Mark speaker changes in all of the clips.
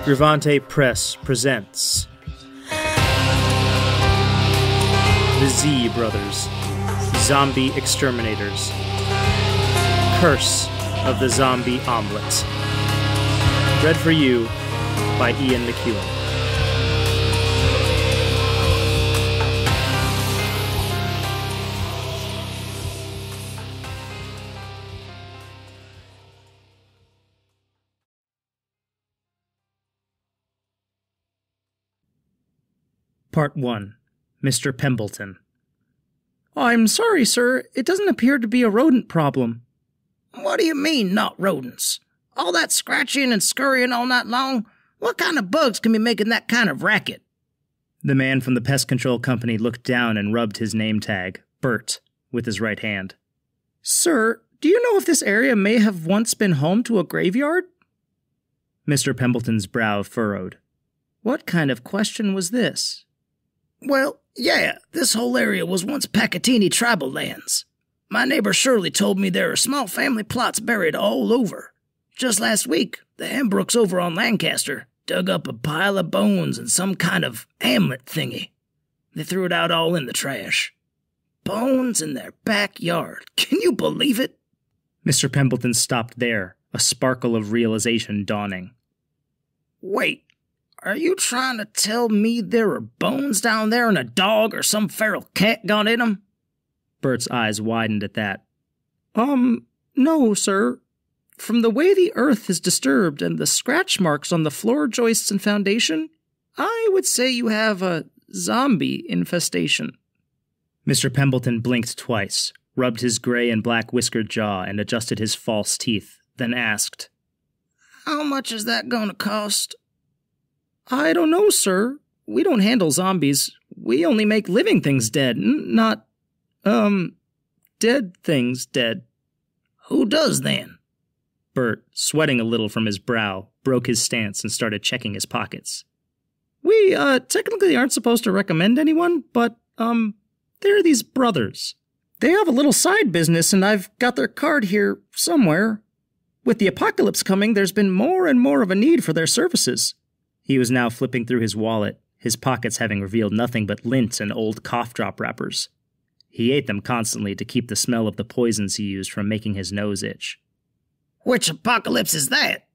Speaker 1: Grivante Press presents The Z Brothers, Zombie Exterminators, Curse of the Zombie Omelet. Read for you by Ian McEuen. Part 1. Mr. Pembleton.
Speaker 2: I'm sorry, sir. It doesn't appear to be a rodent problem.
Speaker 3: What do you mean, not rodents? All that scratching and scurrying all night long? What kind of bugs can be making that kind of racket?
Speaker 1: The man from the pest control company looked down and rubbed his name tag, Bert, with his right hand.
Speaker 2: Sir, do you know if this area may have once been home to a graveyard?
Speaker 1: Mr. Pembleton's brow furrowed.
Speaker 2: What kind of question was this?
Speaker 3: Well, yeah, this whole area was once Pacatini tribal lands. My neighbor Shirley told me there are small family plots buried all over. Just last week, the Hambrooks over on Lancaster dug up a pile of bones and some kind of amulet thingy. They threw it out all in the trash. Bones in their backyard. Can you believe it?
Speaker 1: Mr. Pembleton stopped there, a sparkle of realization dawning.
Speaker 3: Wait. Are you trying to tell me there are bones down there and a dog or some feral cat got in them?
Speaker 1: Bert's eyes widened at that.
Speaker 2: No, sir. From the way the earth is disturbed and the scratch marks on the floor joists and foundation, I would say you have a zombie infestation.
Speaker 1: Mr. Pembleton blinked twice, rubbed his gray and black whiskered jaw, and adjusted his false teeth, then asked,
Speaker 3: How much is that going to cost?
Speaker 2: I don't know, sir. We don't handle zombies. We only make living things dead, not, dead things dead.
Speaker 3: Who does then?
Speaker 1: Bert, sweating a little from his brow, broke his stance and started checking his pockets.
Speaker 2: We, technically aren't supposed to recommend anyone, but, they're these brothers. They have a little side business, and I've got their card here somewhere. With the apocalypse coming, there's been more and more of a need for their services.
Speaker 1: He was now flipping through his wallet, his pockets having revealed nothing but lint and old cough drop wrappers. He ate them constantly to keep the smell of the poisons he used from making his nose itch.
Speaker 3: Which apocalypse is that?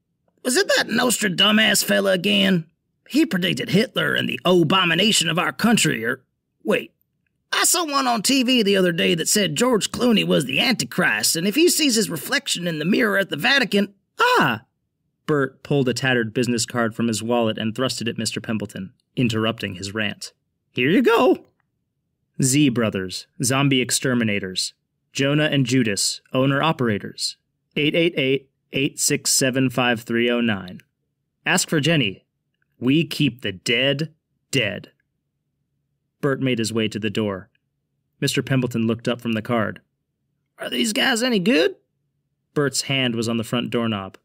Speaker 3: Was it that Nostradamus fella again? He predicted Hitler and the abomination of our country, or... Wait, I saw one on TV the other day that said George Clooney was the Antichrist, and if he sees his reflection in the mirror at the Vatican...
Speaker 2: Ah!
Speaker 1: Bert pulled a tattered business card from his wallet and thrust it at Mr. Pembleton, interrupting his rant.
Speaker 2: Here you go.
Speaker 1: Z Brothers, Zombie Exterminators. Jonah and Judas, Owner-Operators. 888-867-5309. Ask for Jenny. We keep the dead, dead. Bert made his way to the door. Mr. Pembleton looked up from the card.
Speaker 3: Are these guys any good?
Speaker 1: Bert's hand was on the front doorknob.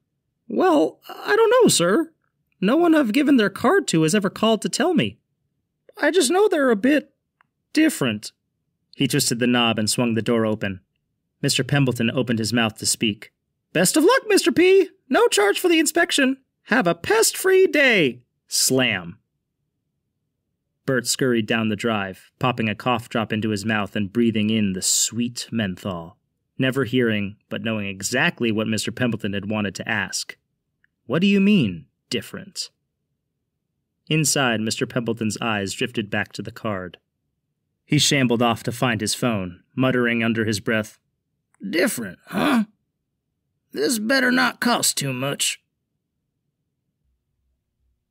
Speaker 2: Well, I don't know, sir. No one I've given their card to has ever called to tell me. I just know they're a bit different.
Speaker 1: He twisted the knob and swung the door open. Mr. Pembleton opened his mouth to speak.
Speaker 2: Best of luck, Mr. P. No charge for the inspection. Have a pest-free day.
Speaker 1: Slam. Bert scurried down the drive, popping a cough drop into his mouth and breathing in the sweet menthol. Never hearing, but knowing exactly what Mr. Pembleton had wanted to ask. What do you mean, different? Inside, Mr. Pembleton's eyes drifted back to the card. He shambled off to find his phone, muttering under his breath,
Speaker 3: Different, huh? This better not cost too much.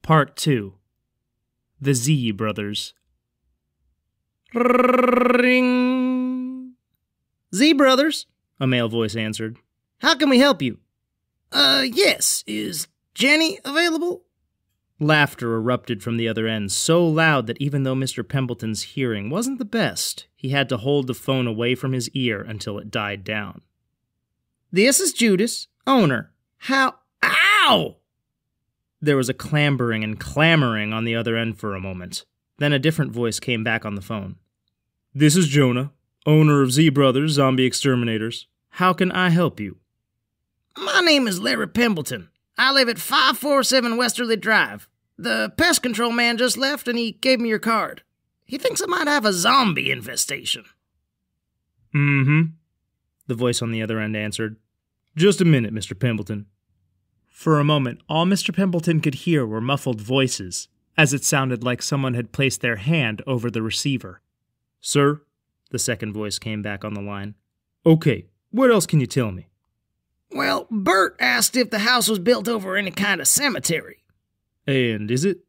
Speaker 1: Part 2. The Z Brothers.
Speaker 2: Ring. Z Brothers, a male voice answered. How can we help you?
Speaker 3: Yes. Is Jenny available?
Speaker 1: Laughter erupted from the other end, so loud that even though Mr. Pembleton's hearing wasn't the best, he had to hold the phone away from his ear until it died down.
Speaker 2: This is Judas, owner. How...
Speaker 3: Ow!
Speaker 1: There was a clambering and clamoring on the other end for a moment. Then a different voice came back on the phone. This is Jonah, owner of Z Brothers, Zombie Exterminators. How can I help you?
Speaker 3: My name is Larry Pembleton. I live at 547 Westerly Drive. The pest control man just left and he gave me your card. He thinks I might have a zombie infestation.
Speaker 1: Mm-hmm, the voice on the other end answered. Just a minute, Mr. Pembleton. For a moment, all Mr. Pembleton could hear were muffled voices, as it sounded like someone had placed their hand over the receiver. Sir, the second voice came back on the line. Okay, what else can you tell me?
Speaker 3: Well, Bert asked if the house was built over any kind of cemetery.
Speaker 1: And is it?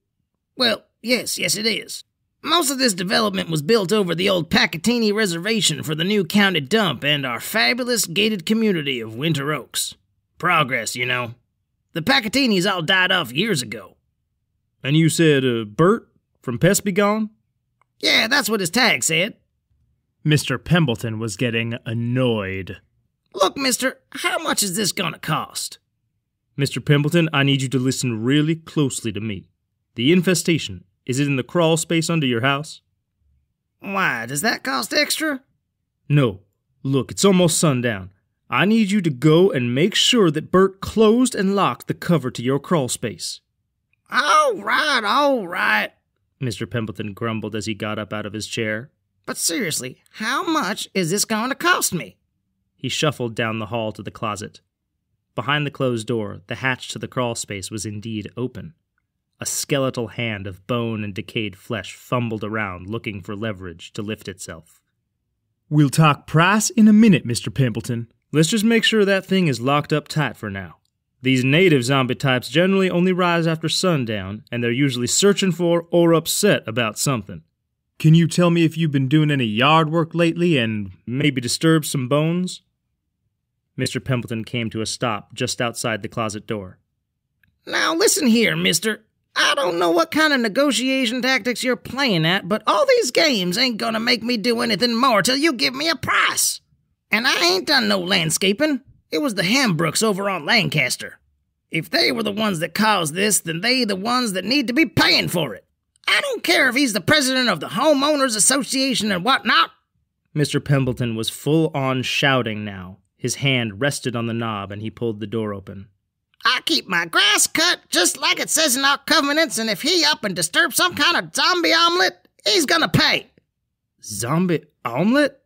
Speaker 3: Well, yes it is. Most of this development was built over the old Pacatini Reservation for the new county dump and our fabulous gated community of Winter Oaks. Progress, you know. The Pacatinis all died off years ago.
Speaker 1: And you said, Bert from Pest Be Gone?
Speaker 3: Yeah, that's what his tag said.
Speaker 1: Mr. Pembleton was getting annoyed.
Speaker 3: Look, mister, how much is this gonna cost?
Speaker 1: Mr. Pembleton, I need you to listen really closely to me. The infestation, is it in the crawl space under your house?
Speaker 3: Why, does that cost extra?
Speaker 1: No. Look, it's almost sundown. I need you to go and make sure that Bert closed and locked the cover to your crawl space.
Speaker 3: All right,
Speaker 1: Mr. Pembleton grumbled as he got up out of his chair.
Speaker 3: But seriously, how much is this going to cost me?
Speaker 1: He shuffled down the hall to the closet. Behind the closed door, the hatch to the crawl space was indeed open. A skeletal hand of bone and decayed flesh fumbled around, looking for leverage to lift itself. We'll talk price in a minute, Mr. Pembleton. Let's just make sure that thing is locked up tight for now. These native zombie types generally only rise after sundown, and they're usually searching for or upset about something. Can you tell me if you've been doing any yard work lately and maybe disturbed some bones? Mr. Pembleton came to a stop just outside the closet door.
Speaker 3: Now listen here, mister. I don't know what kind of negotiation tactics you're playing at, but all these games ain't gonna make me do anything more till you give me a price. And I ain't done no landscaping. It was the Hambrooks over on Lancaster. If they were the ones that caused this, then they the ones that need to be paying for it. I don't care if he's the president of the Homeowners Association and whatnot.
Speaker 1: Mr. Pembleton was full-on shouting now. His hand rested on the knob and he pulled the door open.
Speaker 3: I keep my grass cut just like it says in our covenants, and if he up and disturbs some kind of zombie omelet, he's gonna pay.
Speaker 1: Zombie omelet?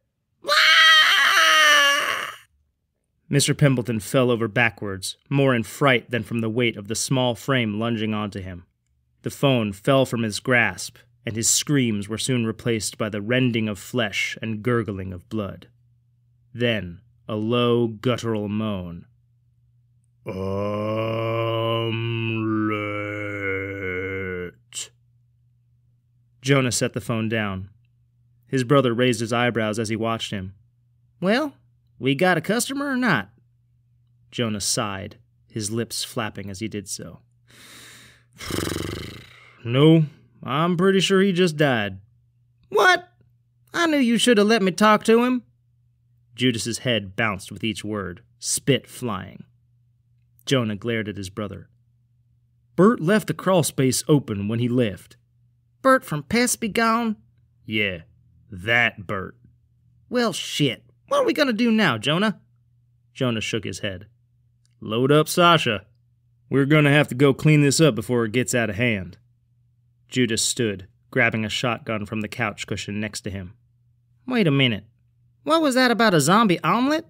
Speaker 1: Mr. Pembleton fell over backwards, more in fright than from the weight of the small frame lunging onto him. The phone fell from his grasp, and his screams were soon replaced by the rending of flesh and gurgling of blood. Then, a low, guttural moan. Omelette. Jonah set the phone down. His brother raised his eyebrows as he watched him. Well, we got a customer or not? Jonah sighed, his lips flapping as he did so. No, I'm pretty sure he just died. What? I knew you should have let me talk to him. Judas's head bounced with each word, spit flying. Jonah glared at his brother. Bert left the crawl space open when he left.
Speaker 3: Bert from Pest Be Gone?
Speaker 1: Yeah, that Bert.
Speaker 3: Well, shit. What are we gonna do now, Jonah?
Speaker 1: Jonah shook his head. Load up, Sasha. We're gonna have to go clean this up before it gets out of hand. Judas stood, grabbing a shotgun from the couch cushion next to him.
Speaker 3: Wait a minute. What was that about a zombie omelet?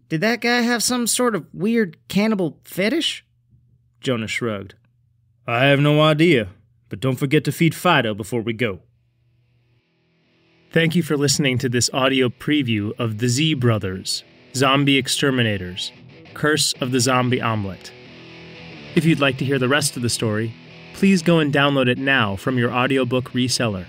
Speaker 3: Did that guy have some sort of weird cannibal fetish?
Speaker 1: Jonah shrugged. I have no idea, but don't forget to feed Fido before we go. Thank you for listening to this audio preview of The Z Brothers, Zombie Exterminators, Curse of the Zombie Omelet. If you'd like to hear the rest of the story, please go and download it now from your audiobook reseller.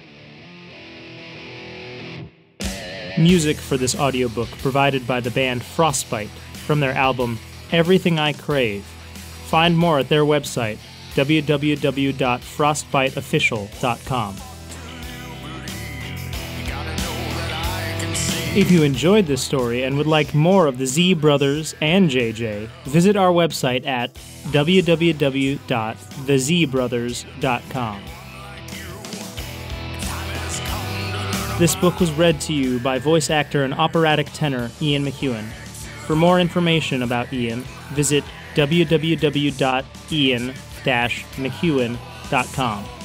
Speaker 1: Music for this audiobook provided by the band Frostbite from their album Everything I Crave. Find more at their website, www.frostbiteofficial.com. If you enjoyed this story and would like more of the Z Brothers and JJ, visit our website at www.thezbrothers.com. This book was read to you by voice actor and operatic tenor Ian McEuen. For more information about Ian, visit www.ian-mceuen.com.